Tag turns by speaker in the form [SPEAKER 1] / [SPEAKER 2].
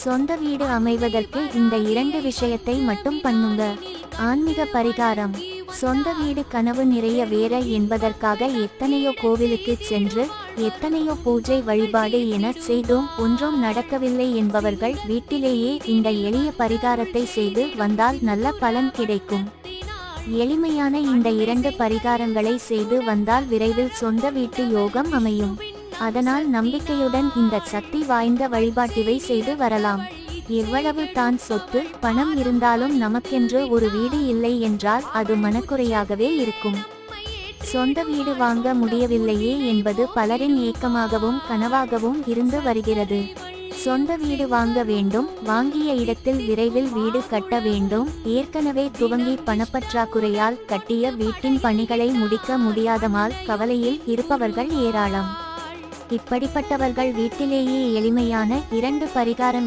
[SPEAKER 1] சொந்த வீடு அமைவதற்கு இந்த 2 விஷயத்தை மட்டும் பண்ணுங்க. ஆன்மீக பரிகாரம். சொந்த வீடு கனவு நிறைய வேற என்பதற்காக எத்தனையோ கோவிலுக்கு சென்று எத்தனையோ பூஜை வழிபாடு என செய்தும் ஒன்றும் நடக்கவில்லை என்பவர்கள் வீட்டிலேயே இந்த எளிய பரிகாரத்தை செய்து வந்தால் நல்ல பலன் கிடைக்கும். எளிமையான இந்த 2 பரிகாரங்களை செய்து வந்தால் விரைவில் சொந்த வீட்டு யோகம் அமையும். அதனால் நம்பிக்கையுடன் இந்த சக்தி வாய்ந்த வழிபாட்டிவை செய்து வரலாம். எவ்வளவு தான் சொத்து பணம் இருந்தாலும் நமக்கென்று ஒரு வீடு இல்லை என்றால் அது மனக்குறையாகவே இருக்கும். சொந்த வீடு வாங்க முடியவில்லையே என்பது பலரின் ஏக்கமாகவும் கனவாகவும் இருந்து வருகிறது. சொந்த வீடு வாங்க வேண்டும், வாங்கிய இடத்தில் விரைவில் வீடு கட்ட வேண்டும். ஏற்கனவே துவங்கி பணப்பற்றாக்குறையால் கட்டிய வீட்டின் பணிகளை முடிக்க முடியாதமால் கவலையில் இருப்பவர்கள் ஏராளம். இப்படிப்பட்டவர்கள் வீட்டிலேயே எளிமையான 2 பரிகாரங்கள்